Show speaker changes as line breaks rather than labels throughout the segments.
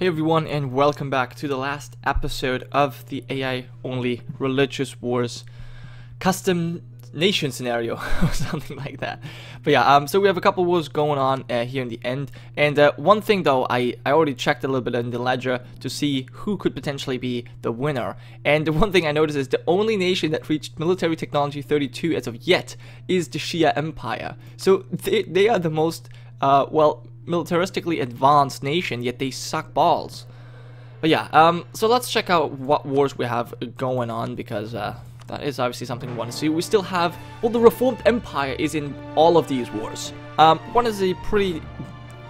Hey everyone, and welcome back to the last episode of the AI-only Religious Wars custom nation scenario, or something like that. But yeah, so we have a couple wars going on here in the end, and one thing though, I already checked a little bit in the ledger to see who could potentially be the winner, and the one thing I noticed is the only nation that reached military technology 32 as of yet is the Shia Empire. So they are the most, well, militaristically advanced nation, yet they suck balls. But yeah, so let's check out what wars we have going on, because that is obviously something we want to see. We still have, well, the Reformed Empire is in all of these wars. One is a pretty,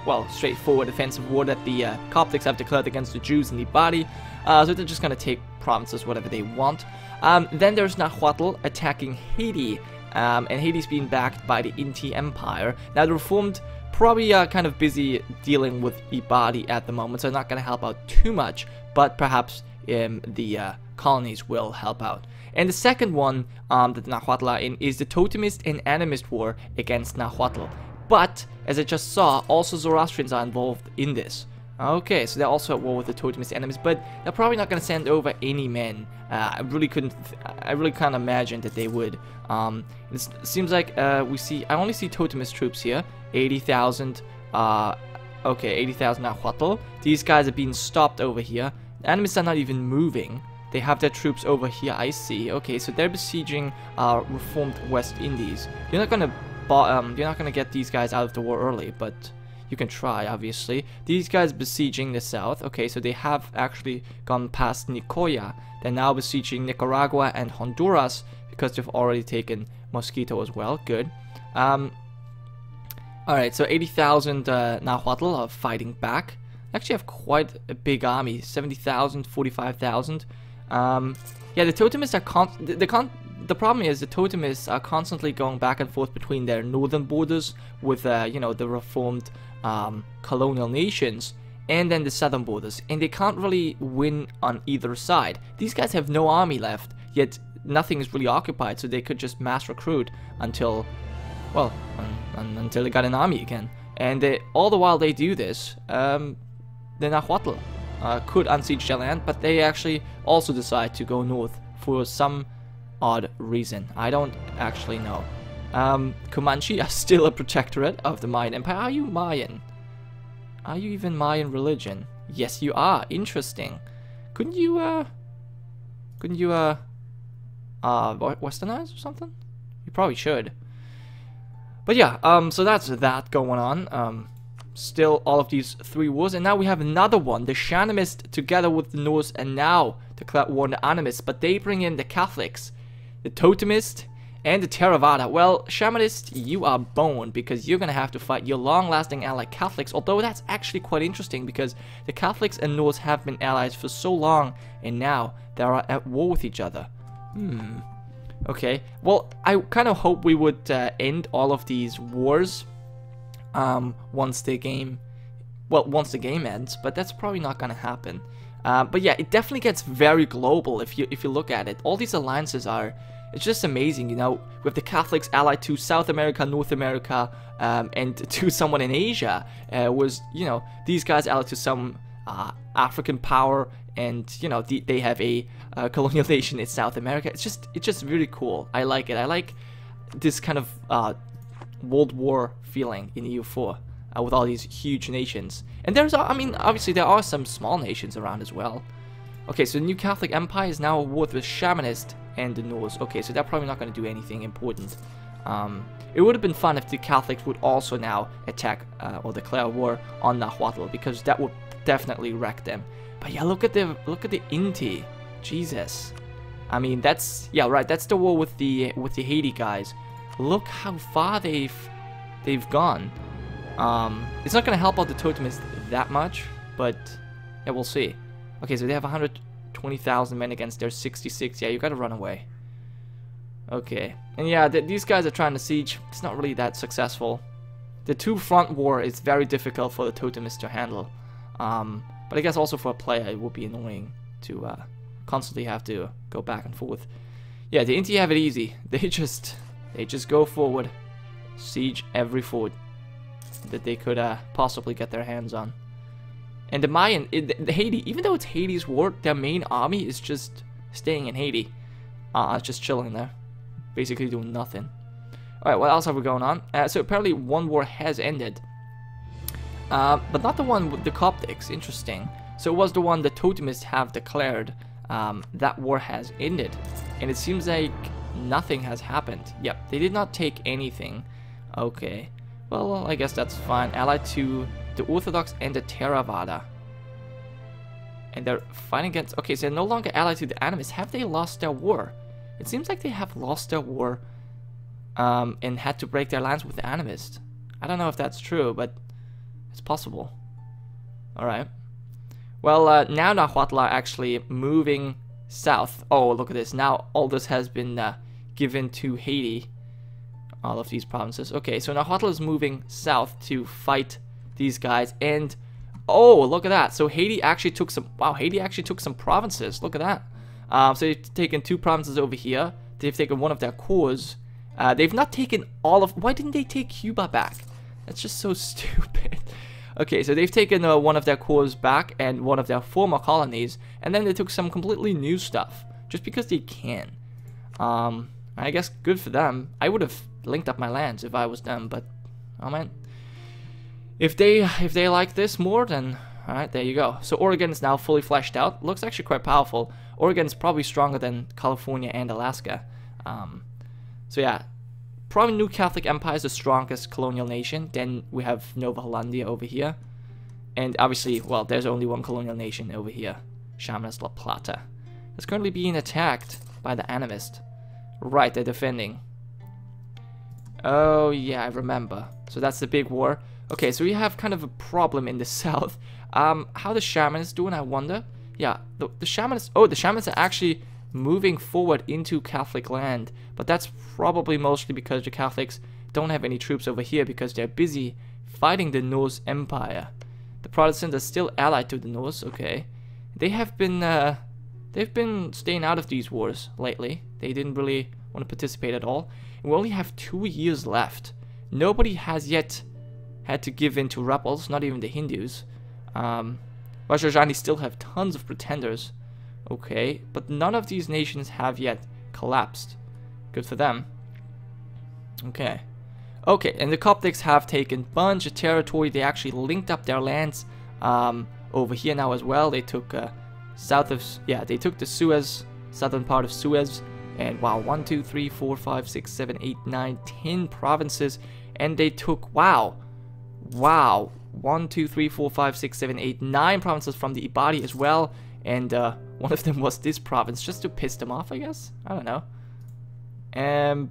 well, straightforward offensive war that the Coptics have declared against the Jews in the body, so they're just going to take provinces whatever they want. Then there's Nahuatl attacking Haiti, and Haiti's being backed by the Inti Empire. Now the Reformed probably kind of busy dealing with Ibadi at the moment, so not going to help out too much, but perhaps the colonies will help out. And the second one that Nahuatl are in is the Totemist and Animist war against Nahuatl. But, as I just saw, also Zoroastrians are involved in this. Okay, so they're also at war with the Totemist Animist, but they're probably not going to send over any men. I really can't imagine that they would. It seems like I only see Totemist troops here. 80,000, okay, 80,000 Nahuatl. These guys are being stopped over here. The Animists are not even moving. They have their troops over here, I see. Okay, so they're besieging Reformed West Indies. You're not gonna get these guys out of the war early, but you can try, obviously. These guys besieging the south. Okay, so they have actually gone past Nicoya. They're now besieging Nicaragua and Honduras because they've already taken Mosquito as well. Good. Alright, so 80,000 Nahuatl are fighting back. They actually have quite a big army. 70,000, 45,000. Yeah, the Totemists are the problem is the Totemists are constantly going back and forth between their northern borders with, you know, the reformed colonial nations, and then the southern borders, and they can't really win on either side. These guys have no army left, yet nothing is really occupied, so they could just mass recruit until, well, until they got an army again. And all the while they do this, the Nahuatl could unsiege their land, but they actually also decide to go north for some odd reason. I don't actually know. Comanche are still a protectorate of the Mayan Empire. Are you Mayan? Are you even Mayan religion? Yes, you are. Interesting. Couldn't you westernize or something? You probably should. But yeah, so that's that going on. Still all of these three wars, and now we have another one. The Shanimist together with the Norse and now declared war on the Animists, but they bring in the Catholics, the Totemist, and the Theravada. Well, Shamanist, you are boned because you're gonna have to fight your long-lasting ally Catholics, although that's actually quite interesting because the Catholics and Norse have been allies for so long, and now they are at war with each other. Okay, well, I kind of hope we would end all of these wars once the game ends, but that's probably not gonna happen. But yeah, it definitely gets very global if you look at it. All these alliances it's just amazing, you know, with the Catholics allied to South America, North America, and to someone in Asia, was, you know, these guys allied to some African power, and, you know, they have a colonial nation in South America. It's just really cool. I like it. I like this kind of World War feeling in EU4 with all these huge nations. And I mean, obviously there are some small nations around as well. Okay, so the New Catholic Empire is now at war with Shamanist and the Norse. Okay, so they're probably not going to do anything important. It would have been fun if the Catholics would also now attack or declare war on Nahuatl, because that would definitely wreck them. But yeah, look at the Inti. Jesus. I mean, that's the war with the Haiti guys. Look how far they've gone. It's not gonna help out the Totemists that much, but yeah, we'll see. Okay, so they have 120,000 men against their 66. Yeah, you gotta run away. Okay, and yeah, these guys are trying to siege. It's not really that successful. The two-front war is very difficult for the Totemists to handle. But I guess also for a player it would be annoying to constantly have to go back and forth. Yeah, the Inti have it easy. They just go forward, siege every fort that they could possibly get their hands on. And the Mayan, the Haiti, even though it's Haiti's war, their main army is just staying in Haiti. Just chilling there. Basically doing nothing. Alright, what else have we going on? So apparently one war has ended. But not the one with the Coptics. Interesting. So it was the one the Totemists have declared. That war has ended. And it seems like nothing has happened. Yep, they did not take anything. Okay. Well, I guess that's fine. Allied to the Orthodox and the Theravada. And they're fighting against... Okay, so they're no longer allied to the animists. Have they lost their war? It seems like they have lost their war and had to break their alliance with the animists. I don't know if that's true, but it's possible. Alright. Well, now Nahuatl are actually moving south. Oh, look at this. Now all this has been given to Haiti. All of these provinces. Okay, so Nahuatl is moving south to fight these guys. And, oh, look at that. So Haiti actually took some... Wow, Haiti actually took some provinces. Look at that. So they've taken 2 provinces over here. They've taken one of their cores. They've not taken all of... Why didn't they take Cuba back? That's just so stupid. Okay, so they've taken one of their cores back and one of their former colonies. And then they took some completely new stuff. Just because they can. I guess good for them. I would have linked up my lands if I was them. But, oh man. If they like this more, then... Alright, there you go. So Oregon is now fully fleshed out. Looks actually quite powerful. Oregon's probably stronger than California and Alaska. So yeah, probably New Catholic Empire is the strongest colonial nation. Then we have Nova Hollandia over here. And obviously, well, there's only one colonial nation over here. Chamanes La Plata. It's currently being attacked by the Animist. Right, they're defending. Oh yeah, I remember. So that's the big war. Okay, so we have kind of a problem in the south. How the Shamans doing, I wonder? Yeah, the Shamans... Oh, the Shamans are actually moving forward into Catholic land. But that's probably mostly because the Catholics don't have any troops over here because they're busy fighting the Norse Empire. The Protestants are still allied to the Norse, okay. They've been staying out of these wars lately. They didn't really want to participate at all. And we only have 2 years left. Nobody has yet had to give in to rebels, not even the Hindus. Rajajani still have tons of pretenders. Okay, but none of these nations have yet collapsed. Good for them. Okay. Okay, and the Coptics have taken a bunch of territory. They actually linked up their lands over here now as well. They took they took the Suez, southern part of Suez. And wow, 1, 2, 3, 4, 5, 6, 7, 8, 9, 10 provinces. And they took, wow, 1, 2, 3, 4, 5, 6, 7, 8, 9 provinces from the Ibadi as well. And one of them was this province, just to piss them off, I guess. I don't know. And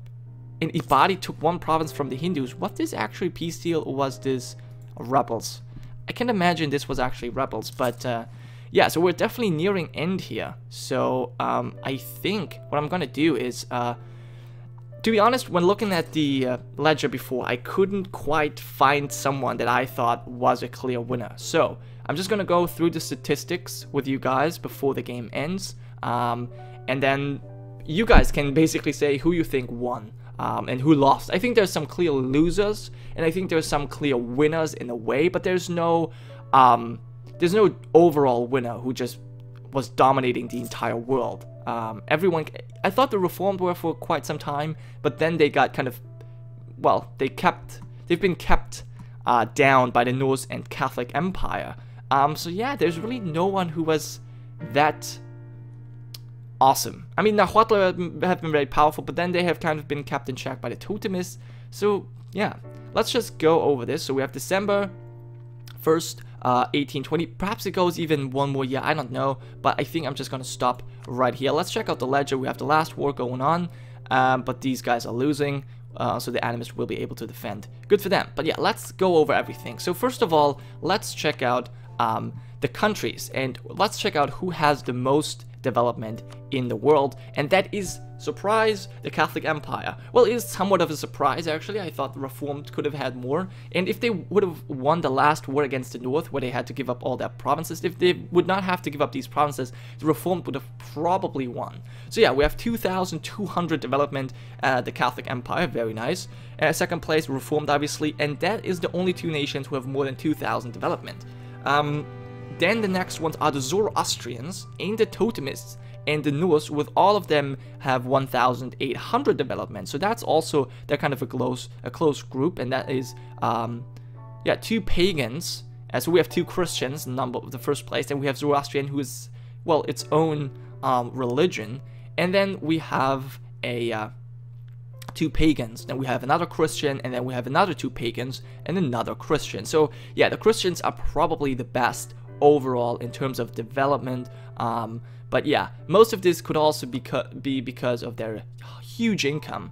Ibadi took 1 province from the Hindus. Was this actually peace deal or was this rebels? I can imagine this was actually rebels, but yeah, so we're definitely nearing end here. So I think what I'm gonna do is, to be honest, when looking at the ledger before, I couldn't quite find someone that I thought was a clear winner. So I'm just gonna go through the statistics with you guys before the game ends, and then you guys can basically say who you think won and who lost. I think there's some clear losers, and I think there's some clear winners in a way, but there's no overall winner who just was dominating the entire world. Everyone, I thought the Reformed were for quite some time, but then they got kind of, well, they've been kept down by the Norse and Catholic Empire. So yeah, there's really no one who was that awesome. I mean, Nahuatl have been very powerful, but then they have kind of been kept in check by the Totemists. So yeah, let's just go over this. So we have December 1st, 1820. Perhaps it goes even one more year, I don't know, but I think I'm just gonna stop right here. Let's check out the ledger. We have the last war going on, but these guys are losing, so the animists will be able to defend. Good for them. But yeah, let's go over everything. So first of all, let's check out the countries, and let's check out who has the most development in the world, and that is, surprise, the Catholic Empire. Well, it is somewhat of a surprise, actually. I thought the Reformed could have had more, and if they would have won the last war against the North, where they had to give up all their provinces, if they would not have to give up these provinces, the Reformed would have probably won. So yeah, we have 2,200 development, the Catholic Empire, very nice. Second place, Reformed, obviously, and that is the only 2 nations who have more than 2,000 development. Then the next ones are the Zoroastrians and the Totemists and the Norse, with all of them have 1,800 development. So that's also, they're kind of a close group, and that is, yeah, 2 pagans. So we have 2 Christians in the first place, and we have Zoroastrian, who is, well, its own religion, and then we have a 2 pagans, then we have another Christian, and then we have another 2 pagans and another Christian. So yeah, the Christians are probably the best overall in terms of development, but yeah, most of this could also be because of their huge income,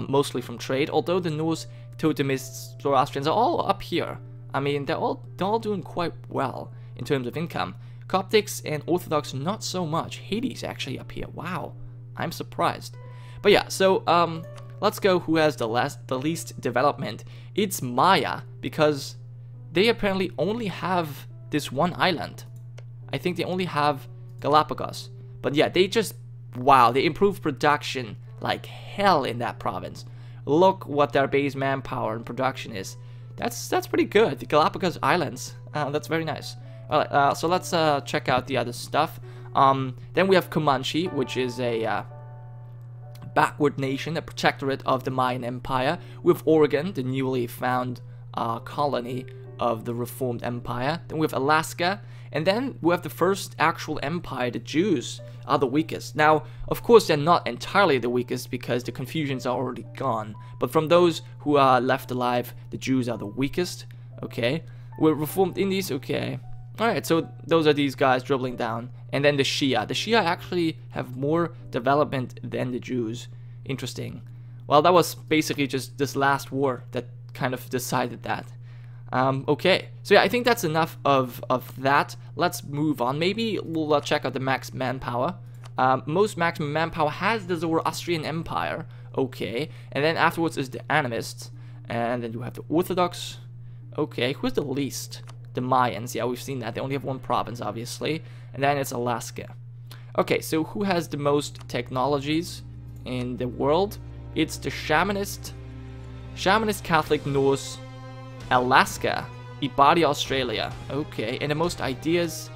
mostly from trade, although the Norse, Totemists, Zoroastrians are all up here. I mean, they're all doing quite well in terms of income. Coptics and Orthodox, not so much. Hades actually up here. Wow, I'm surprised. But yeah, so let's go who has the least development. It's Maya, because they apparently only have this one island. I think they only have Galapagos. But yeah, they just, wow, they improved production like hell in that province. Look what their base manpower and production is. That's pretty good. The Galapagos Islands, that's very nice. Alright, so let's check out the other stuff. Then we have Comanche, which is a backward nation, a protectorate of the Mayan Empire. We have Oregon, the newly found colony of the Reformed Empire. Then we have Alaska, and then we have the first actual empire. The Jews are the weakest. Now, of course, they're not entirely the weakest because the Confucians are already gone. But from those who are left alive, the Jews are the weakest. Okay, we're Reformed Indies. Okay. Alright, so those are these guys dribbling down. And then the Shia. The Shia actually have more development than the Jews. Interesting. Well, that was basically just this last war that kind of decided that. Okay, so yeah, I think that's enough of that. Let's move on. Maybe we'll check out the max manpower. Most maximum manpower has the Zoroastrian Empire. Okay, and then afterwards is the Animists. And then you have the Orthodox. Okay, who's the least? The Mayans. Yeah, we've seen that. They only have 1 province, obviously. And then it's Alaska. Okay, so who has the most technologies in the world? It's the Shamanist Catholic Norse, Alaska, Ibadi, Australia. Okay, and the most ideas.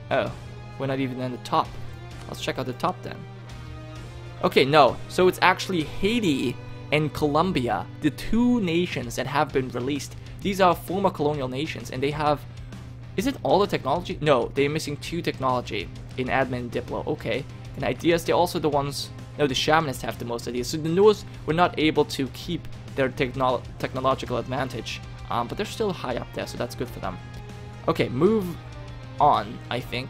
Oh, we're not even in the top. Let's check out the top then. Okay, no. So it's actually Haiti and Colombia, the 2 nations that have been released. These are former colonial nations, and they have... Is it all the technology? No, they're missing 2 technology in admin and diplo. Okay, and ideas, they're also the ones... No, the Shamanists have the most ideas. So the Norse were not able to keep their technological advantage, but they're still high up there, so that's good for them. Okay, move on, I think,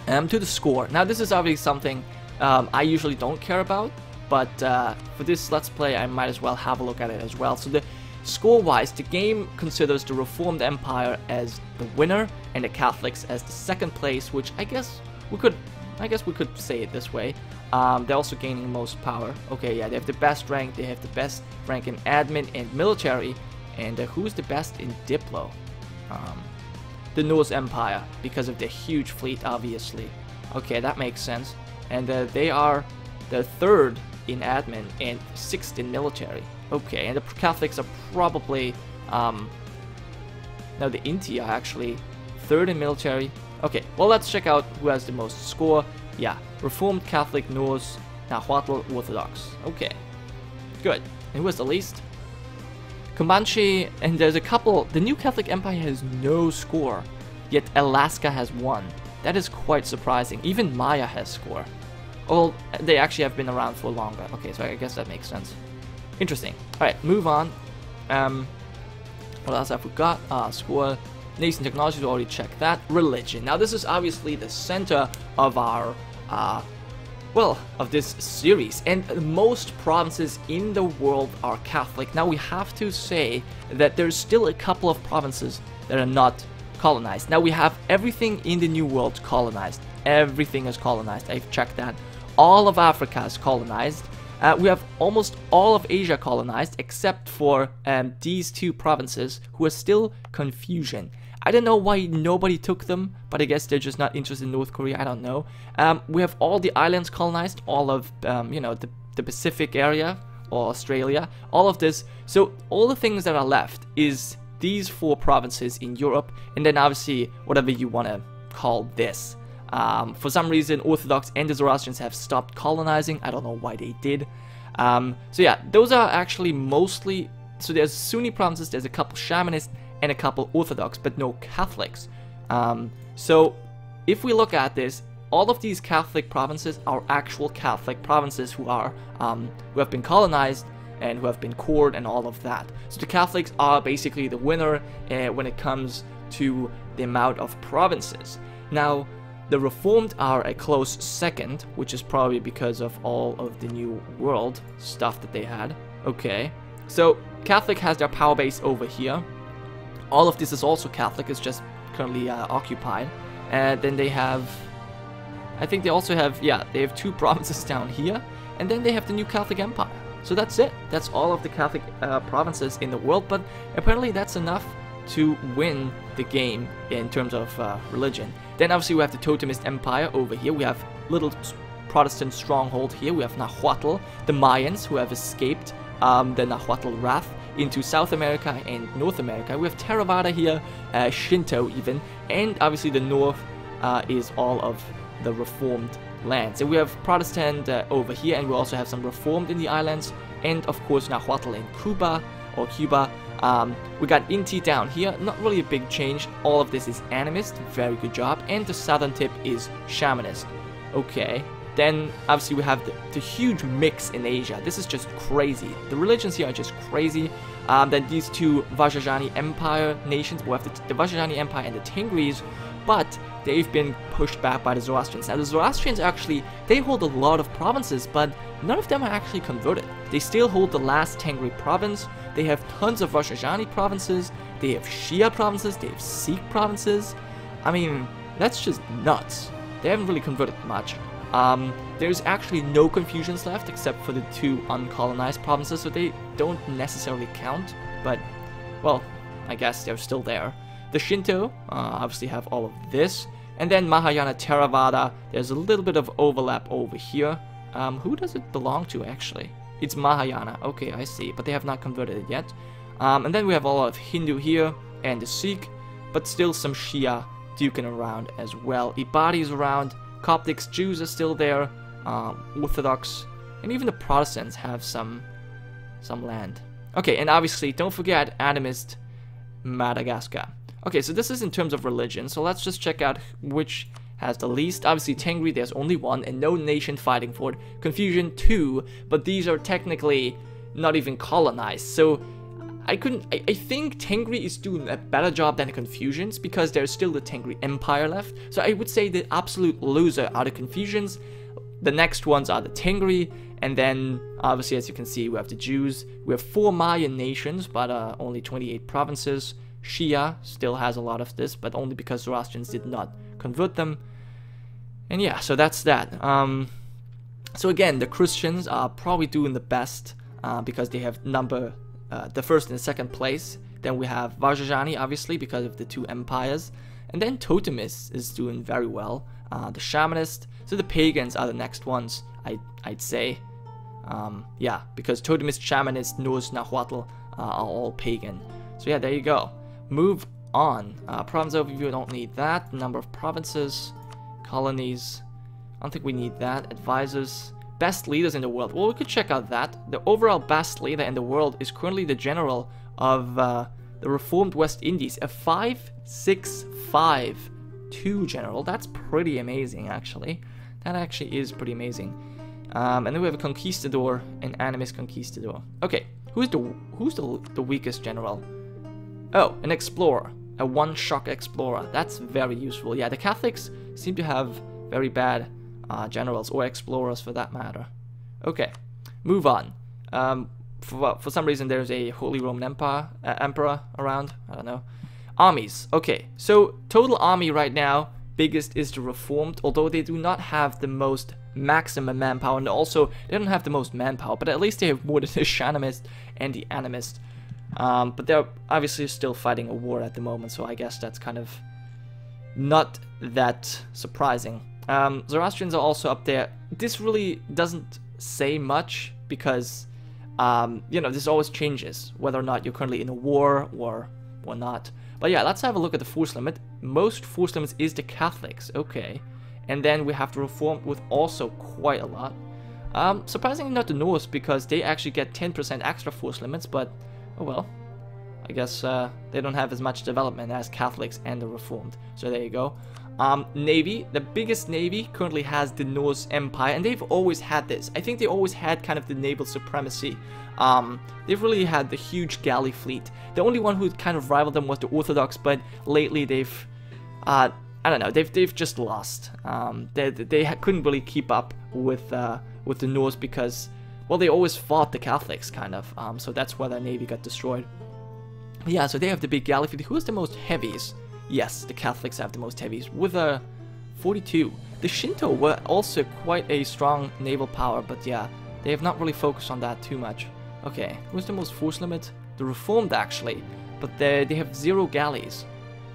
to the score. Now, this is obviously something I usually don't care about, but for this Let's Play, I might as well have a look at it as well. So the score-wise, the game considers the Reformed Empire as the winner and the Catholics as the 2nd place, which I guess we could say it this way. They're also gaining most power. Okay, yeah, they have the best rank. They have the best rank in admin and military. And who's the best in diplo? The Norse Empire, because of the huge fleet, obviously. Okay, that makes sense. And they are the 3rd in admin and 6th in military. Okay, and the Catholics are probably, no, the Inti are actually 3rd in military. Okay, well, let's check out who has the most score. Yeah, Reformed, Catholic, Norse, Nahuatl, Orthodox. Okay, good. And who has the least? Comanche, and there's a couple. The New Catholic Empire has no score, yet Alaska has 1. That is quite surprising. Even Maya has score. Well, they actually have been around for longer. Okay, so I guess that makes sense. Interesting. Alright, move on. What else I forgot? Score. Nation technology, we already checked that. Religion. Now, this is obviously the center of our, well, of this series. And most provinces in the world are Catholic. Now, we have to say that there's still a couple of provinces that are not colonized. Now, we have everything in the New World colonized. Everything is colonized. I've checked that. All of Africa is colonized. We have almost all of Asia colonized, except for these 2 provinces who are still Confucian. I don't know why nobody took them, but I guess they're just not interested in North Korea. I don't know. We have all the islands colonized, all of, you know, the Pacific area, or Australia, all of this. So all the things that are left is these 4 provinces in Europe, and then obviously whatever you want to call this. For some reason, Orthodox and the Zoroastrians have stopped colonizing. I don't know why they did. So yeah, those are actually mostly... So there's Sunni provinces, there's a couple Shamanist, and a couple Orthodox, but no Catholics. So if we look at this, all of these Catholic provinces are actual Catholic provinces who have been colonized and who have been cored and all of that. So the Catholics are basically the winner when it comes to the amount of provinces. Now, the Reformed are a close second, which is probably because of all of the New World stuff that they had. Okay, so Catholic has their power base over here. All of this is also Catholic, it's just currently occupied. And then they have... I think they also have, yeah, they have 2 provinces down here, and then they have the New Catholic Empire. So that's it. That's all of the Catholic provinces in the world, but apparently that's enough to win the game in terms of religion. Then obviously we have the Totemist Empire over here. We have little Protestant stronghold here. We have Nahuatl, the Mayans who have escaped the Nahuatl wrath into South America and North America. We have Theravada here, Shinto even, and obviously the north is all of the Reformed lands. And we have Protestant over here, and we also have some Reformed in the islands, and of course Nahuatl in Cuba, or Cuba. We got Inti down here, not really a big change. All of this is animist, very good job, and the southern tip is shamanist. Okay, then obviously we have the huge mix in Asia. This is just crazy. The religions here are just crazy. Then these 2 Vajrayani Empire nations, we have the Vajrayani Empire and the Tengris, but they've been pushed back by the Zoroastrians. Now the Zoroastrians actually, they hold a lot of provinces, but none of them are actually converted. They still hold the last Tengri province. They have tons of Vajrayani provinces. They have Shia provinces. They have Sikh provinces. I mean, that's just nuts. They haven't really converted much. There's actually no Confucians left except for the 2 uncolonized provinces, so they don't necessarily count, but, well, I guess they're still there. The Shinto obviously have all of this, and then Mahayana Theravada, there's a little bit of overlap over here. Who does it belong to actually? It's Mahayana, okay, I see, but they have not converted it yet. And then we have a lot of Hindu here, and the Sikh, but still some Shia duking around as well. Ibadi is around, Coptics, Jews are still there, Orthodox, and even the Protestants have some land. Okay, and obviously, don't forget animist Madagascar. Okay, so this is in terms of religion, so let's just check out which has the least. Obviously, Tengri, there's only 1, and no nation fighting for it. Confucian, 2, but these are technically not even colonized, so I think Tengri is doing a better job than the Confucians, because there's still the Tengri Empire left. So I would say the absolute loser are the Confucians, the next ones are the Tengri, and then obviously, as you can see, we have the Jews. We have 4 Mayan nations, but only 28 provinces. Shia still has a lot of this, but only because Zoroastrians did not convert them. And yeah, so that's that. So again, the Christians are probably doing the best because they have the first and the second place. Then we have Vajrayani, obviously, because of the 2 empires. And then Totemists is doing very well. The Shamanist, so the Pagans are the next ones, I'd say. Yeah, because Totemist, Shamanist, Norse, Nahuatl are all pagan. So yeah, there you go. Move on. Province overview, don't need that. Number of provinces, colonies, I don't think we need that. Advisors, best leaders in the world. Well, we could check out that. The overall best leader in the world is currently the general of the Reformed West Indies, a 5-6-5-2 general. That's pretty amazing, actually. That actually is pretty amazing. And then we have a conquistador, an animist conquistador. Okay, who's the weakest general? Oh, an explorer, a one-shock explorer. That's very useful. Yeah, the Catholics seem to have very bad generals, or explorers for that matter. Okay, move on. For some reason, there's a Holy Roman Emperor around. I don't know. Armies. Okay, so total army right now, biggest is the Reformed, although they do not have the most maximum manpower, and also they don't have the most manpower, but at least they have more than the Shanamist and the Animist. But they're obviously still fighting a war at the moment, so I guess that's kind of not that surprising. Zoroastrians are also up there. This really doesn't say much because, you know, this always changes, whether or not you're currently in a war or or not. But yeah, let's have a look at the force limit. Most force limits is the Catholics, okay. And then we have the Reformed with also quite a lot. Surprisingly not the Norse, because they actually get 10% extra force limits, but oh well. I guess they don't have as much development as Catholics and the Reformed. So there you go. Navy, the biggest navy currently has the Norse Empire, and they've always had this. I think they always had kind of the naval supremacy. They've really had the huge galley fleet. The only one who kind of rivaled them was the Orthodox, but lately they've, I don't know, they've just lost. They couldn't really keep up with the Norse because, well, they always fought the Catholics, kind of. So that's why their navy got destroyed. Yeah, so they have the big galley fleet. Who has the most heavies? Yes, the Catholics have the most heavies with 42. The Shinto were also quite a strong naval power, but yeah, they have not really focused on that too much. Okay, who's the most force limit? The Reformed, actually, but they have 0 galleys.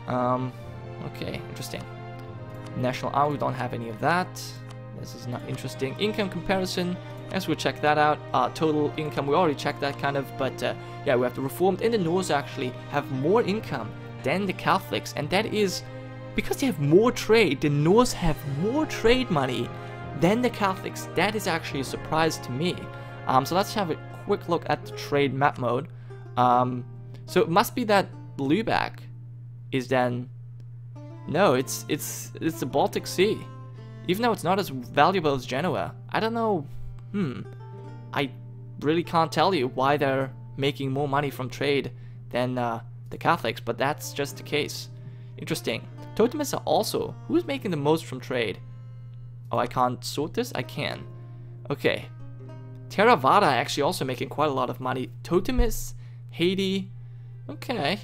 Okay, interesting. National Army, we don't have any of that. This is not interesting. Income comparison, as we'll check that out. Total income, we already checked that kind of, but yeah, we have the Reformed and the Norse actually have more income than the Catholics, and that is because they have more trade. The Norse have more trade money than the Catholics. That is actually a surprise to me. So let's have a quick look at the trade map mode. So it must be that Lübeck is then, no, it's the Baltic Sea, even though it's not as valuable as Genoa. I don't know. I really can't tell you why they're making more money from trade than the Catholics, but that's just the case. Interesting. Totemists are also, who's making the most from trade? Oh, I can't sort this? I can. Okay. Theravada actually also making quite a lot of money. Totemists, Haiti, okay.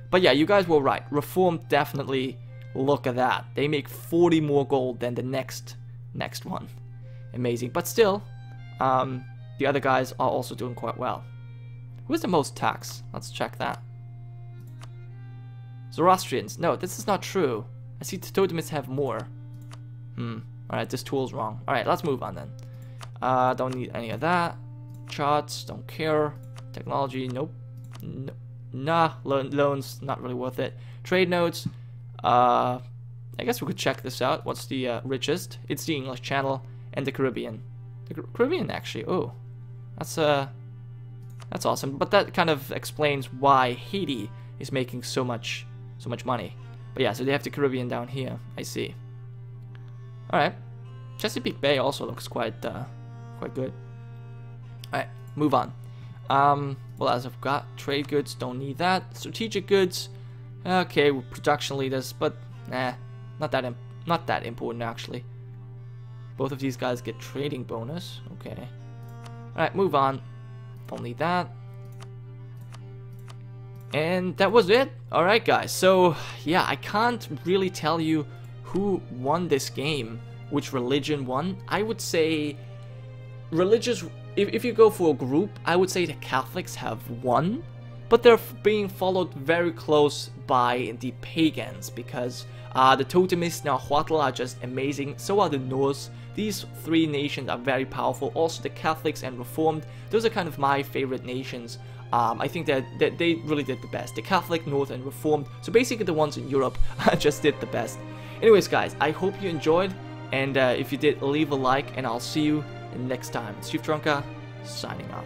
But yeah, you guys were right. Reformed, definitely, look at that. They make 40 more gold than the next one. Amazing. But still, the other guys are also doing quite well. Who has the most tax? Let's check that. Zoroastrians. No, this is not true. I see the Totemists have more. Alright, this tool's wrong. Alright, let's move on then. Don't need any of that. Charts, don't care. Technology, nope. Nah, loans, not really worth it. Trade notes. I guess we could check this out. What's the richest? It's the English Channel and the Caribbean. The Caribbean, actually. Oh, that's awesome. But that kind of explains why Haiti is making so much money. But yeah, so they have the Caribbean down here. I see. All right, Chesapeake Bay also looks quite good. All right, move on. Well, as I've got trade goods, don't need that. Strategic goods, okay, with production leaders, but not that important actually. Both of these guys get trading bonus. Okay. All right, move on. Don't need that. And that was it. Alright guys, so yeah, I can't really tell you who won this game, which religion won. I would say religious, if you go for a group, I would say the Catholics have won, but they're being followed very close by the pagans, because the Totemists and Nahuatl are just amazing, so are the Norse. These 3 nations are very powerful. Also the Catholics and Reformed, those are kind of my favorite nations. I think that they really did the best. The Catholic, North, and Reformed, so basically the ones in Europe, just did the best. Anyways guys, I hope you enjoyed, and if you did, leave a like, and I'll see you next time. It's Gironca, signing off.